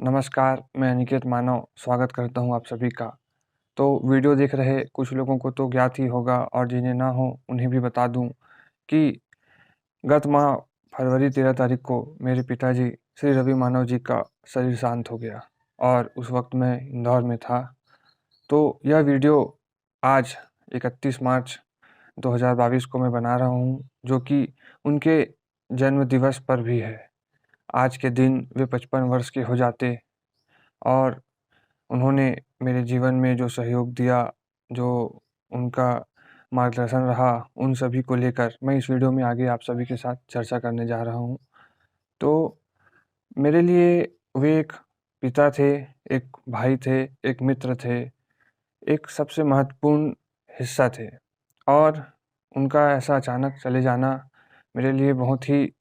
नमस्कार, मैं अनिकेत मानव स्वागत करता हूँ आप सभी का। तो वीडियो देख रहे कुछ लोगों को तो ज्ञात ही होगा और जिन्हें ना हो उन्हें भी बता दूँ कि गत माह फरवरी 13 तारीख को मेरे पिताजी श्री रवि मानव जी का शरीर शांत हो गया और उस वक़्त मैं इंदौर में था। तो यह वीडियो आज 31 मार्च 2022 को मैं बना रहा हूँ, जो कि उनके जन्म दिवस पर भी है। आज के दिन वे 55 वर्ष के हो जाते और उन्होंने मेरे जीवन में जो सहयोग दिया, जो उनका मार्गदर्शन रहा, उन सभी को लेकर मैं इस वीडियो में आगे आप सभी के साथ चर्चा करने जा रहा हूँ। तो मेरे लिए वे एक पिता थे, एक भाई थे, एक मित्र थे, एक सबसे महत्वपूर्ण हिस्सा थे और उनका ऐसा अचानक चले जाना मेरे लिए बहुत ही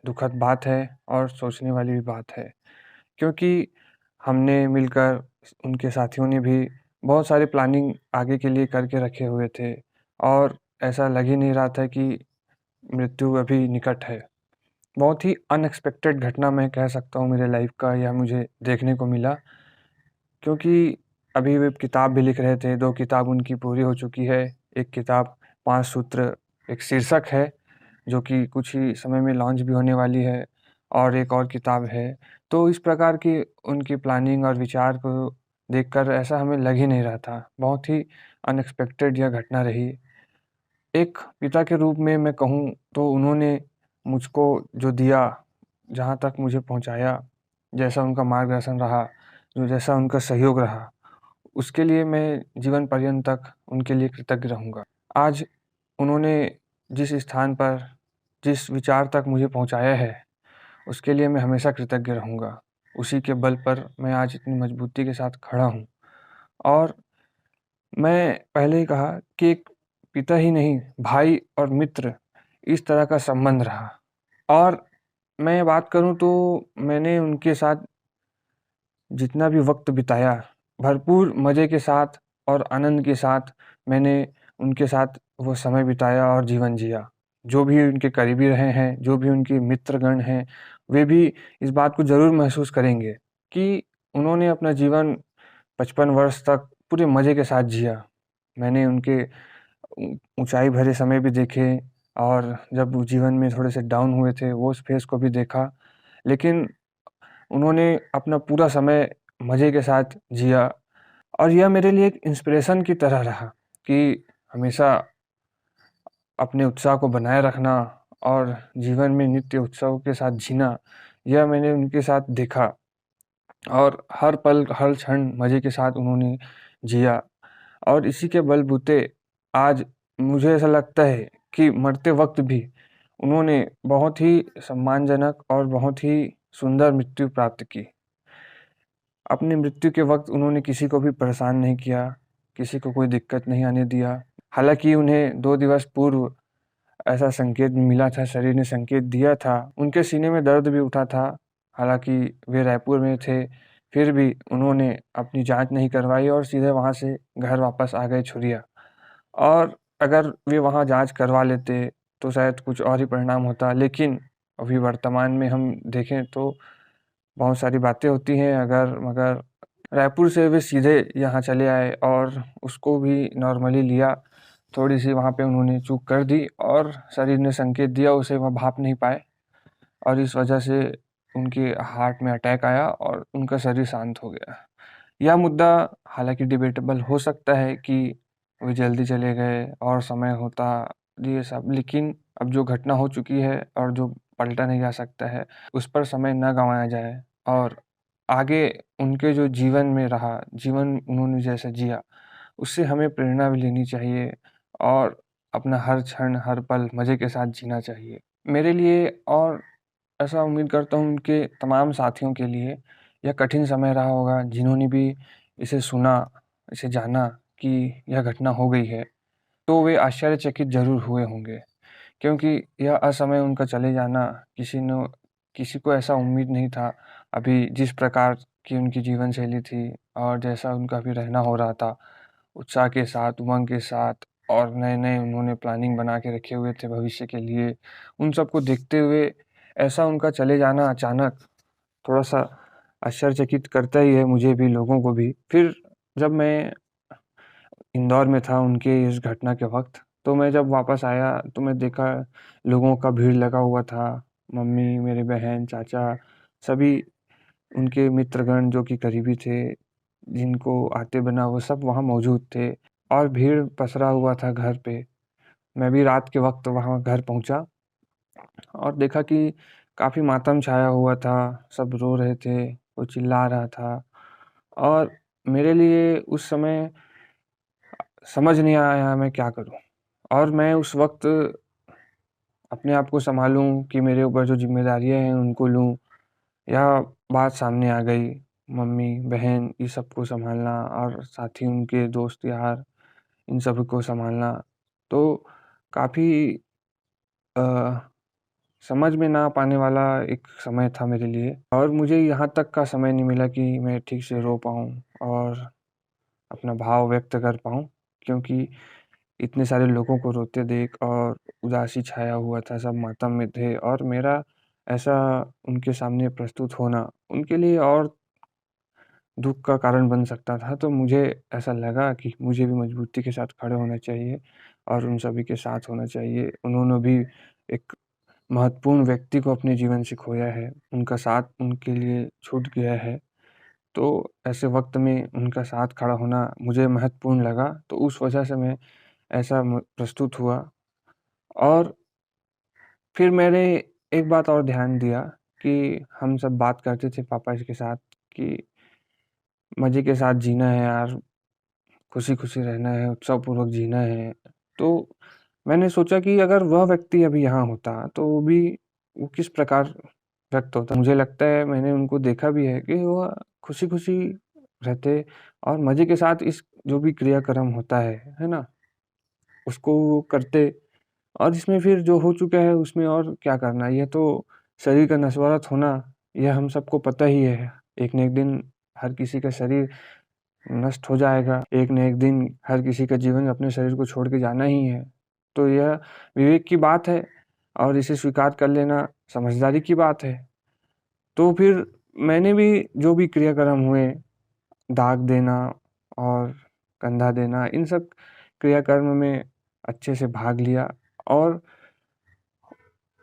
दुखद बात है और सोचने वाली भी बात है। क्योंकि हमने मिलकर उनके साथियों ने भी बहुत सारी प्लानिंग आगे के लिए करके रखे हुए थे और ऐसा लग ही नहीं रहा था कि मृत्यु अभी निकट है। बहुत ही अनएक्सपेक्टेड घटना मैं कह सकता हूँ मेरे लाइफ का यह मुझे देखने को मिला, क्योंकि अभी वे किताब भी लिख रहे थे, 2 किताब उनकी पूरी हो चुकी है। एक किताब 5 सूत्र एक शीर्षक है, जो कि कुछ ही समय में लॉन्च भी होने वाली है और एक और किताब है। तो इस प्रकार की उनकी प्लानिंग और विचार को देखकर ऐसा हमें लग ही नहीं रहा था। बहुत ही अनएक्सपेक्टेड यह घटना रही। एक पिता के रूप में मैं कहूँ तो उन्होंने मुझको जो दिया, जहाँ तक मुझे पहुँचाया, जैसा उनका मार्गदर्शन रहा, जो जैसा उनका सहयोग रहा, उसके लिए मैं जीवन पर्यंत तक उनके लिए कृतज्ञ रहूँगा। आज उन्होंने जिस स्थान पर, जिस विचार तक मुझे पहुँचाया है, उसके लिए मैं हमेशा कृतज्ञ रहूँगा। उसी के बल पर मैं आज इतनी मजबूती के साथ खड़ा हूँ और मैं पहले ही कहा कि एक पिता ही नहीं, भाई और मित्र इस तरह का संबंध रहा। और मैं बात करूँ तो मैंने उनके साथ जितना भी वक़्त बिताया, भरपूर मज़े के साथ और आनंद के साथ मैंने उनके साथ वो समय बिताया और जीवन जिया। जो भी उनके करीबी रहे हैं, जो भी उनके मित्रगण हैं, वे भी इस बात को ज़रूर महसूस करेंगे कि उन्होंने अपना जीवन 55 वर्ष तक पूरे मज़े के साथ जिया। मैंने उनके ऊँचाई भरे समय भी देखे और जब वो जीवन में थोड़े से डाउन हुए थे, वो उस फ़ेज़ को भी देखा। लेकिन उन्होंने अपना पूरा समय मज़े के साथ जिया और यह मेरे लिए एक इंस्पिरेशन की तरह रहा कि हमेशा अपने उत्साह को बनाए रखना और जीवन में नित्य उत्सव के साथ जीना, यह मैंने उनके साथ देखा और हर पल, हर क्षण मज़े के साथ उन्होंने जिया और इसी के बलबूते आज मुझे ऐसा लगता है कि मरते वक़्त भी उन्होंने बहुत ही सम्मानजनक और बहुत ही सुंदर मृत्यु प्राप्त की। अपनी मृत्यु के वक़्त उन्होंने किसी को भी परेशान नहीं किया, किसी को कोई दिक्कत नहीं आने दिया। हालाँकि उन्हें 2 दिवस पूर्व ऐसा संकेत मिला था, शरीर ने संकेत दिया था, उनके सीने में दर्द भी उठा था। हालाँकि वे रायपुर में थे, फिर भी उन्होंने अपनी जाँच नहीं करवाई और सीधे वहाँ से घर वापस आ गए छुरिया। और अगर वे वहाँ जाँच करवा लेते, तो शायद कुछ और ही परिणाम होता। लेकिन अभी वर्तमान में हम देखें तो बहुत सारी बातें होती हैं अगर-मगर। रायपुर से वे सीधे यहाँ चले आए और उसको भी नॉर्मली लिया। थोड़ी-सी वहाँ पे उन्होंने चूक कर दी और शरीर ने संकेत दिया, उसे वह भाप नहीं पाए और इस वजह से उनके हार्ट में अटैक आया और उनका शरीर शांत हो गया। यह मुद्दा हालाँकि डिबेटेबल हो सकता है कि वे जल्दी चले गए और समय होता, ये सब, लेकिन अब जो घटना हो चुकी है और जो पलटा नहीं जा सकता है, उस पर समय ना गँवाया जाए और आगे उनके जो जीवन में रहा, जीवन उन्होंने जैसे जिया, उससे हमें प्रेरणा भी लेनी चाहिए और अपना हर क्षण, हर पल मज़े के साथ जीना चाहिए। मेरे लिए और ऐसा उम्मीद करता हूँ उनके तमाम साथियों के लिए यह कठिन समय रहा होगा, जिन्होंने भी इसे सुना, इसे जाना कि यह घटना हो गई है, तो वे आश्चर्यचकित ज़रूर हुए होंगे। क्योंकि यह असमय उनका चले जाना किसी को ऐसा उम्मीद नहीं था। अभी जिस प्रकार की उनकी जीवन शैली थी और जैसा उनका अभी रहना हो रहा था, उत्साह के साथ, उमंग के साथ और नए-नए उन्होंने प्लानिंग बना के रखे हुए थे भविष्य के लिए। उन सबको देखते हुए ऐसा उनका चले जाना अचानक थोड़ा-सा आश्चर्यचकित करता ही है मुझे भी, लोगों को भी। फिर जब मैं इंदौर में था उनके इस घटना के वक़्त, तो मैं जब वापस आया तो मैं देखा लोगों का भीड़ लगा हुआ था। मम्मी, मेरी बहन, चाचा, सभी उनके मित्रगण जो कि करीबी थे, जिनको आते बना वो सब वहाँ मौजूद थे और भीड़ पसरा हुआ था घर पे। मैं भी रात के वक़्त वहाँ घर पहुँचा और देखा कि काफ़ी मातम छाया हुआ था, सब रो रहे थे, कोई चिल्ला रहा था और मेरे लिए उस समय समझ नहीं आया मैं क्या करूँ? और मैं उस वक़्त अपने आप को सँभालूँ कि मेरे ऊपर जो ज़िम्मेदारियाँ हैं उनको लूँ, या बात सामने आ गई, मम्मी, बहन ये सबको सँभालना और साथ ही उनके दोस्त यार इन सभी को सँभालना। तो काफ़ी अ, समझ में ना पाने वाला एक समय था मेरे लिए और मुझे यहाँ तक का समय नहीं मिला कि मैं ठीक से रो पाऊँ और अपना भाव व्यक्त कर पाऊँ, क्योंकि इतने सारे लोगों को रोते देख और उदासी छाया हुआ था, सब मातम में थे और मेरा ऐसा उनके सामने प्रस्तुत होना उनके लिए और दुःख का कारण बन सकता था। तो मुझे ऐसा लगा कि मुझे भी मजबूती के साथ खड़े होना चाहिए और उन सभी के साथ होना चाहिए। उन्होंने भी एक महत्वपूर्ण व्यक्ति को अपने जीवन से खोया है, उनका साथ उनके लिए छूट गया है। तो ऐसे वक़्त में उनका साथ खड़ा होना मुझे महत्वपूर्ण लगा, तो उस वजह से मैं ऐसा प्रस्तुत हुआ। और फिर मैंने एक बात और ध्यान दिया कि हम सब बात करते थे पापा जी के साथ कि मज़े के साथ जीना है यार, खुशी-खुशी रहना है, उत्साहपूर्वक जीना है। तो मैंने सोचा कि अगर वह व्यक्ति अभी यहाँ होता तो वो किस प्रकार व्यक्त होता। मुझे लगता है मैंने उनको देखा भी है कि वह खुशी-खुशी रहते और मज़े के साथ इस जो भी क्रियाक्रम होता है ना? उसको वो करते और इसमें फिर जो हो चुका है उसमें और क्या करना? ये तो शरीर का नश्वरत होना, यह हम सबको पता ही है। एक न एक दिन हर किसी का शरीर नष्ट हो जाएगा। एक न एक दिन हर किसी का जीवन अपने शरीर को छोड़ के जाना ही है। तो यह विवेक की बात है और इसे स्वीकार कर लेना समझदारी की बात है। तो फिर मैंने भी जो भी क्रियाक्रम हुए, दाग देना और कंधा देना, इन सब क्रियाकर्म में अच्छे से भाग लिया और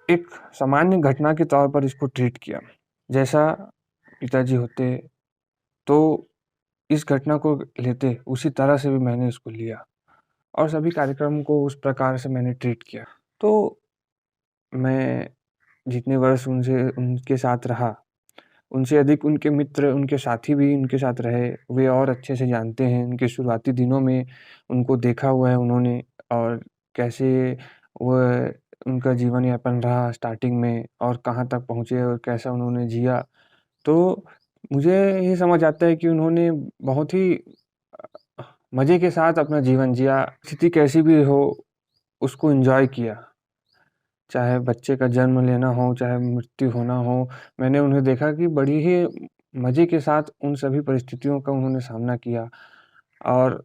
एक सामान्य घटना के तौर पर इसको ट्रीट किया। जैसा पिताजी होते, तो इस घटना को लेते, उसी तरह से भी मैंने इसको लिया और सभी कार्यक्रम को उस प्रकार से मैंने ट्रीट किया। तो मैं जितने वर्ष उनसे उनके साथ रहा, उनसे अधिक उनके मित्र, उनके साथी भी उनके साथ रहे, वे और अच्छे से जानते हैं। उनके शुरुआती दिनों में उनको देखा हुआ है उन्होंने और कैसे वह उनका जीवन यापन रहा स्टार्टिंग में और कहाँ तक पहुँचे और कैसा उन्होंने जिया। तो मुझे ये समझ आता है कि उन्होंने बहुत ही मज़े के साथ अपना जीवन जिया, स्थिति कैसी भी हो, उसको एन्जॉय किया। चाहे बच्चे का जन्म लेना हो, चाहे मृत्यु होना हो, मैंने उन्हें देखा कि बड़ी ही मज़े के साथ उन सभी परिस्थितियों का उन्होंने सामना किया और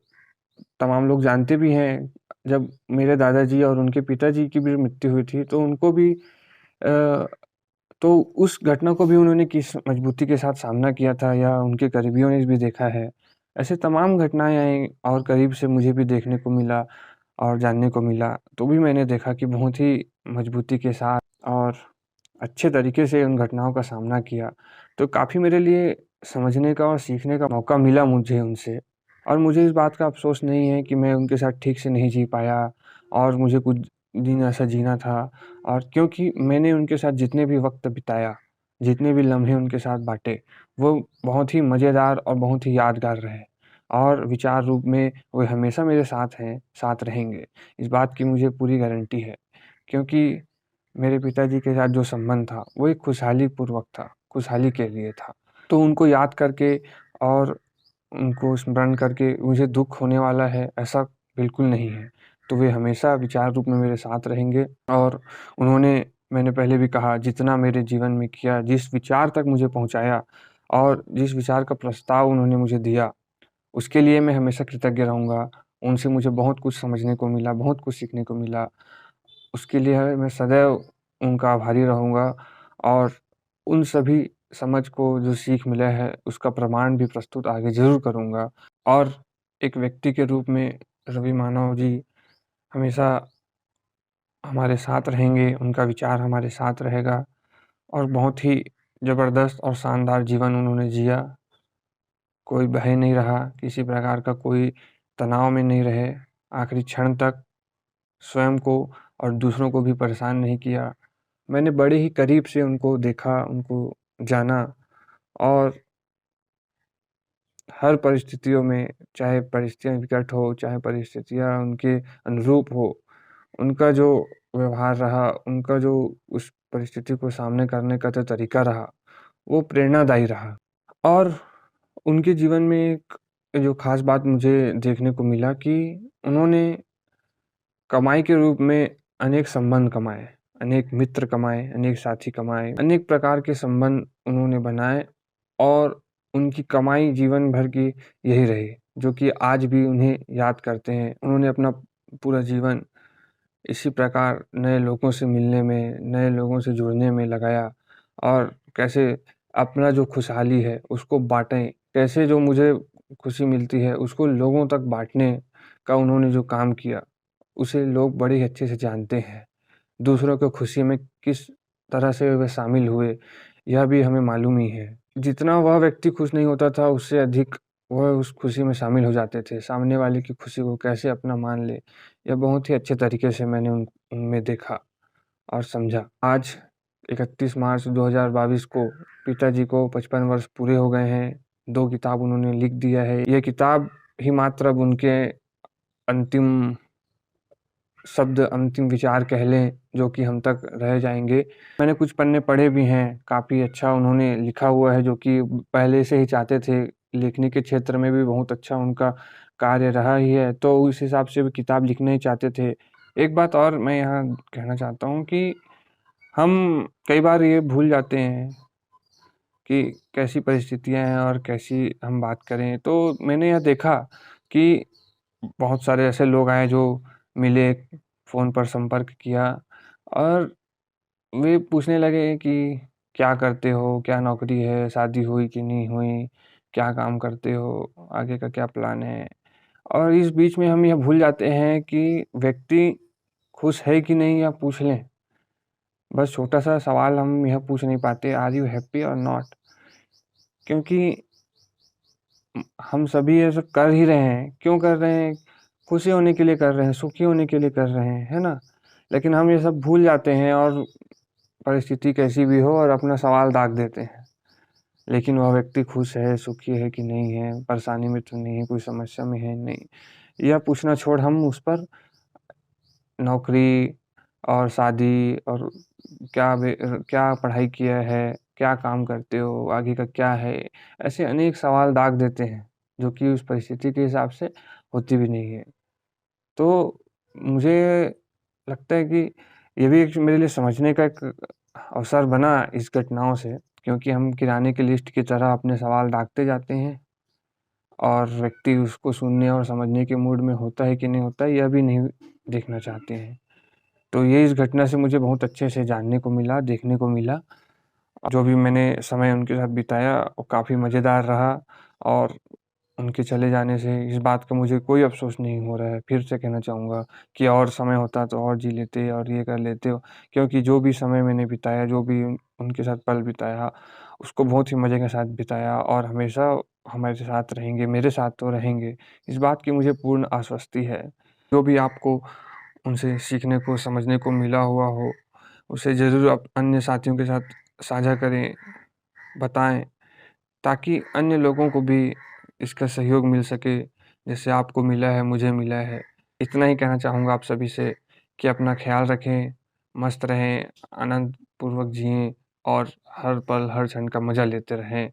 तमाम लोग जानते भी हैं, जब मेरे दादाजी और उनके पिताजी की भी मृत्यु हुई थी, तो उनको भी तो उस घटना को भी उन्होंने किस मजबूती के साथ सामना किया था या उनके करीबियों ने भी देखा है। ऐसे तमाम घटनाएँ आई और करीब से मुझे भी देखने को मिला और जानने को मिला, तो भी मैंने देखा कि बहुत ही मजबूती के साथ और अच्छे तरीके से उन घटनाओं का सामना किया। तो काफ़ी मेरे लिए समझने का और सीखने का मौका मिला मुझे उनसे और मुझे इस बात का अफ़सोस नहीं है कि मैं उनके साथ ठीक से नहीं जी पाया और मुझे कुछ दिन ऐसा जीना था और क्योंकि मैंने उनके साथ जितने भी वक़्त बिताया, जितने भी लम्हे उनके साथ बाँटे, वो बहुत ही मज़ेदार और बहुत ही यादगार रहे और विचार रूप में वो हमेशा मेरे साथ हैं, साथ रहेंगे। इस बात की मुझे पूरी गारंटी है, क्योंकि मेरे पिताजी के साथ जो संबंध था, वो एक खुशहाली पूर्वक था, खुशहाली के लिए था। तो उनको याद करके और उनको स्मरण करके मुझे दुःख होने वाला है, ऐसा बिल्कुल नहीं है। तो वे हमेशा विचार रूप में मेरे साथ रहेंगे और उन्होंने, मैंने पहले भी कहा, जितना मेरे जीवन में किया, जिस विचार तक मुझे पहुँचाया और जिस विचार का प्रस्ताव उन्होंने मुझे दिया, उसके लिए मैं हमेशा कृतज्ञ रहूँगा। उनसे मुझे बहुत कुछ समझने को मिला, बहुत कुछ सीखने को मिला। उसके लिए मैं सदैव उनका आभारी रहूँगा और उन सभी समझ को जो सीख मिला है उसका प्रमाण भी प्रस्तुत आगे ज़रूर करूँगा। और एक व्यक्ति के रूप में रवि मानव जी हमेशा हमारे साथ रहेंगे, उनका विचार हमारे साथ रहेगा और बहुत ही ज़बरदस्त और शानदार जीवन उन्होंने जिया। कोई भय नहीं रहा, किसी प्रकार का कोई तनाव में नहीं रहे, आखिरी क्षण तक स्वयं को और दूसरों को भी परेशान नहीं किया। मैंने बड़े ही करीब से उनको देखा, उनको जाना और हर परिस्थितियों में, चाहे परिस्थितियाँ विकट हो, चाहे परिस्थितियाँ उनके अनुरूप हो, उनका जो व्यवहार रहा, उनका जो उस परिस्थिति को सामने करने का जो तरीका रहा, वो प्रेरणादायी रहा। और उनके जीवन में एक जो ख़ास बात मुझे देखने को मिला कि उन्होंने कमाई के रूप में अनेक संबंध कमाए, अनेक मित्र कमाए, अनेक साथी कमाए, अनेक प्रकार के संबंध उन्होंने बनाए और उनकी कमाई जीवन भर की यही रही, जो कि आज भी उन्हें याद करते हैं। उन्होंने अपना पूरा जीवन इसी प्रकार नए लोगों से मिलने में, नए लोगों से जुड़ने में लगाया और कैसे अपना जो खुशहाली है उसको बाँटें, कैसे जो मुझे खुशी मिलती है उसको लोगों तक बाँटने का उन्होंने जो काम किया, उसे लोग बड़े ही अच्छे से जानते हैं। दूसरों की खुशी में किस तरह से वे शामिल हुए, यह भी हमें मालूम ही है। जितना वह व्यक्ति खुश नहीं होता था, उससे अधिक वह उस खुशी में शामिल हो जाते थे। सामने वाले की खुशी को कैसे अपना मान ले, यह बहुत ही अच्छे तरीके से मैंने उनमें देखा और समझा। आज 31 मार्च 2022 को पिताजी को 55 वर्ष पूरे हो गए हैं। 2 किताब उन्होंने लिख दिया है। ये किताब ही मात्र अब उनके अंतिम शब्द, अंतिम विचार कह लें, जो कि हम तक रह जाएँगे। मैंने कुछ पन्ने पढ़े भी हैं, काफ़ी अच्छा उन्होंने लिखा हुआ है, जो कि पहले से ही चाहते थे। लेखनी के क्षेत्र में भी बहुत अच्छा उनका कार्य रहा ही है, तो उस हिसाब से भी किताब लिखना ही चाहते थे। एक बात और मैं यहाँ कहना चाहता हूँ कि हम कई बार ये भूल जाते हैं कि कैसी परिस्थितियाँ हैं और कैसी हम बात करें। तो मैंने यह देखा कि बहुत सारे ऐसे लोग आए जो मिले, फ़ोन पर संपर्क किया और वे पूछने लगे कि क्या करते हो? क्या नौकरी है? शादी हुई कि नहीं हुई? क्या काम करते हो? आगे का क्या प्लान है? और इस बीच में हम यह भूल जाते हैं कि व्यक्ति खुश है कि नहीं यह पूछ लें। बस छोटा-सा सवाल हम यह पूछ नहीं पाते, आर यू हैप्पी और नॉट? क्योंकि हम सभी ये सब कर ही रहे हैं। क्यों कर रहे हैं? खुशी होने के लिए कर रहे हैं, सुखी होने के लिए कर रहे हैं, है ना? लेकिन हम ये सब भूल जाते हैं और परिस्थिति कैसी भी हो और अपना सवाल दाग देते हैं। लेकिन वह व्यक्ति खुश है, सुखी है कि नहीं है, परेशानी में तो नहीं है, कोई समस्या में है, नहीं। यह पूछना छोड़ हम उस पर नौकरी और शादी और क्या पढ़ाई किया है, क्या काम करते हो, आगे का क्या है, ऐसे अनेक सवाल दाग देते हैं, जो कि उस परिस्थिति के हिसाब से होती भी नहीं है। तो मुझे लगता है कि ये भी एक मेरे लिए समझने का एक अवसर बना इस घटनाओं से, क्योंकि हम किराने की लिस्ट की तरह अपने सवाल दागते जाते हैं और व्यक्ति उसको सुनने और समझने के मूड में होता है कि नहीं होता है, यह भी नहीं देखना चाहते हैं। तो ये इस घटना से मुझे बहुत अच्छे से जानने को मिला, देखने को मिला। जो भी मैंने समय उनके साथ बिताया वो काफ़ी मज़ेदार रहा और उनके चले जाने से इस बात का मुझे कोई अफ़सोस नहीं हो रहा है। फिर से कहना चाहूँगा कि और समय होता तो और जी लेते और ये कर लेते हो, क्योंकि जो भी समय मैंने बिताया, जो भी उनके साथ पल बिताया, उसको बहुत ही मज़े के साथ बिताया और हमेशा हमारे साथ रहेंगे, मेरे साथ तो रहेंगे। इस बात की मुझे पूर्ण आश्वस्ति है। जो भी आपको उनसे सीखने को, समझने को मिला हुआ हो, उसे ज़रूर आप अन्य साथियों के साथ साझा करें, बताएँ, ताकि अन्य लोगों को भी इसका सहयोग मिल सके, जैसे आपको मिला है, मुझे मिला है। इतना ही कहना चाहूँगा आप सभी से कि अपना ख़्याल रखें, मस्त रहें, आनंदपूर्वक जिएँ और हर पल, हर क्षण का मज़ा लेते रहें।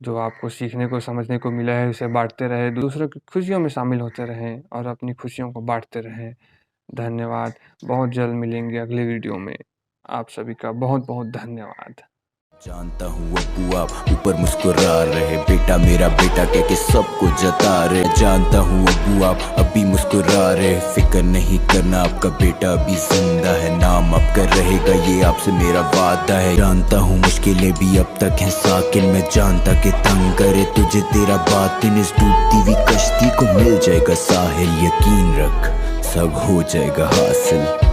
जो आपको सीखने को, समझने को मिला है, उसे बाँटते रहें, दूसरों की खुशियों में शामिल होते रहें और अपनी खुशियों को बाँटते रहें। धन्यवाद। बहुत जल्द मिलेंगे अगले वीडियो में। आप सभी का बहुत-बहुत धन्यवाद। जानता हूँ अब्बू आप ऊपर मुस्कुरा रहे, बेटा मेरा बेटा कह के सबको जता रहे। जानता हूँ अब्बू आप अभी मुस्कुरा रहे, फिक्र नहीं करना आपका बेटा अभी जिंदा है, नाम आपका रहेगा ये आपसे मेरा वादा है। जानता हूँ मुश्किलें भी अब तक हैं साकिन, मैं जानता कि तंग करे तुझे तेरा बातिन, इस डूबती हुई कश्ती को मिल जाएगा साहिल, यकीन रख सब हो जाएगा हासिल।